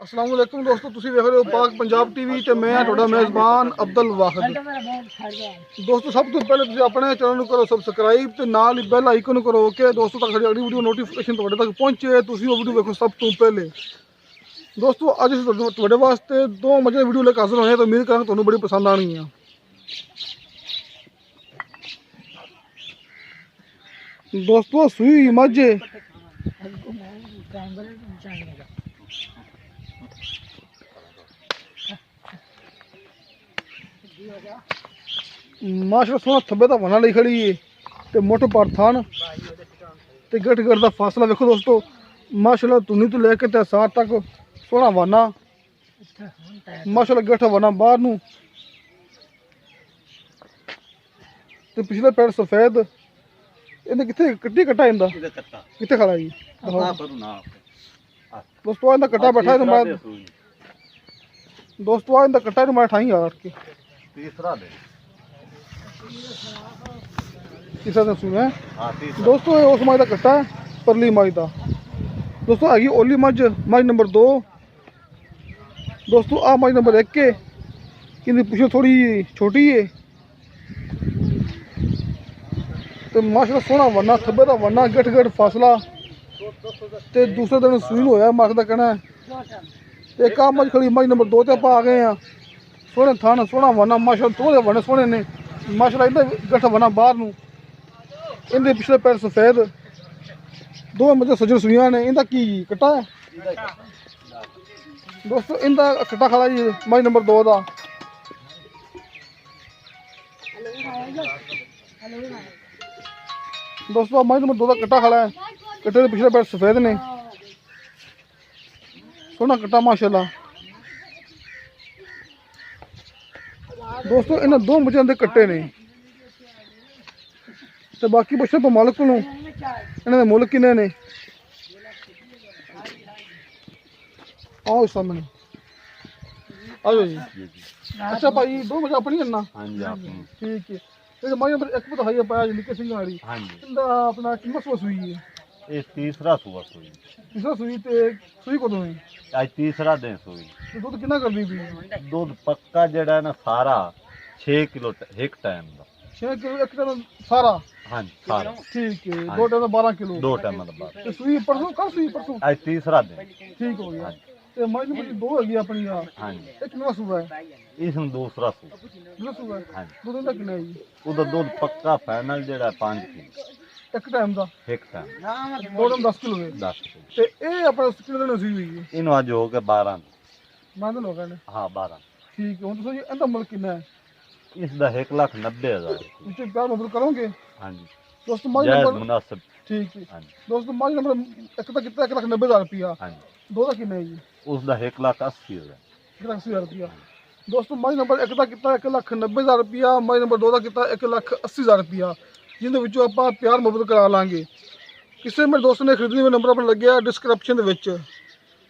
अस्सलाम वालेकुम दोस्तों, तुसीं देख रहे हो पाक पंजाब टीवी ते मैं तुहाडा मेज़बान अब्दुल वाहिद। दोस्तों सब तो पहले तुसीं अपने चैनल नूं करो सबसक्राइब ते नाल ही बेल आइकन नूं करो ओके दोस्तों, ताकि साडी अगली वीडियो नोटिफिकेशन तुहाडे तक पहुंचे, तुसीं वो वीडियो देखो सब तो पहले। दोस्तों अज असीं तुहाडे वास्ते दो मजे वीडियो लेके हाज़र होए हैं, तो उम्मीद करांगे तुहानूं बड़ी पसंद आनी है। दोस्तों सूई मझ माशाल्लाह सोना थब्बे का वना ली खड़ी है ते मोटे पर थान ते गठ गठ का फासला देखो दोस्तों। माशाल्लाह तुनी तो लेके ते साथ तक सोना वना, माशाल्लाह गठ वना बाहर नू ते पिछले पैर सफेद। इन्हें कितने कट्टी कट्टा इंदा कितने खड़ा जी दोस्तों। इंदा कट्टा बैठा है मैं दोस्तों इंदा कट्टा मैं ठाई यार के तीसरा दिन सुना दोस्तों। उस मज का कट्टा है परली मज का दोस्तों। हैगी ओली मझ नंबर 2 दोस्तों। आ मझ नंबर 1 है, इनकी पुछ थोड़ी छोटी है तो माशाल्लाह सोना वरना थब्बे का वरना गठ गठ फासला ते दूसरे दिन सून होया मक्क का कहना है। एक आ मझ खड़ी मझ नंबर 2 ते आप आ गए हैं। सोने थान सोना वरना माशाल्लाह तोड़े वरने सोने ने माशाल्लाह। इनका गठ वरना बाहर नू, इनके पिछले पैर सफेद, दो मतलब सज्जर सुइयां ने। इनका की कट्टा है दोस्तों। इनका कट्टा खड़ा जी मझ नंबर 2 का दोस्तों। मझ नंबर 2 का कट्टा खड़ा है, कट्टे के पिछले पैर सफेद ने, सोना कट्टा माशाल्लाह दोस्तों। इन्हें दो बच्चों के कट्टे ने तो बाकी बच्चों तो मालिक को इन्होंने मुल किन्ने ने आओ सामने आओ जी। अच्छा भाई दो बच्चे अपनी है ना ठीक है। एक माई नंबर 1 तो है पाया निके सिंह वाली इंदा अपना कितना सो सुई है ये तीसरा सुबह सुई तीसरा सुई ते सुई को है आज तीसरा दिन सुई। तो दूध कितना कर दी भी दूध पक्का जड़ा है ना सारा 6 किलो एक टाइम का 6 किलो एक टाइम सारा। हाँ सारा ठीक है। दो टाइम 12 किलो दो टाइम का बाद ते सुई परसों कल सुई परसों आज तीसरा दिन ठीक हो गया। ते माई नंबर 2 है अपनी यार हाँ एक नवा सुबह है इसमें दूसरा सू दूसरा सुबह है हाँ दूध का कितना है जी उधर दूध पक्का फाइनल जड़ा 5 किलो एक टाइम का एक टाइम दो टाइम 10 किलो है 10 किलो। ते ए अपना किलो ने सुई हुई है इन आज हो गए 12 मान लो कहने हाँ 12 ठीक है। हम तो सही इंदा मुल्क कितना है इसका 1,90,000 मुझे प्यार मोहब्बत करोगे हाँ जी दोस्तों। माई जायज नंबर मुनासिब ठीक है हाँ जी दोस्तों। माई नंबर 1 का कितना 1,90,000 रुपया हाँ जी 2 का कितना है जी उसका 1,80,000 1,80,000 रुपया दोस्तों। माई नंबर 1 का कितना 1,90,000 रुपया, माई नंबर 2 का कितना 1,80,000 रुपया, जिन्हें विचों आप प्यार मुहब्बत करा लांगे। किसी मेरे दोस्त ने खरीदने में नंबर अपना लगे डिस्क्रिप्शन के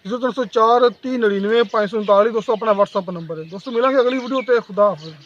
0304 399 539 दोस्तों अपना व्हाट्सअप नंबर है दोस्तों। मिलेंगे अगली वीडियो ते खुदा हाफिज़।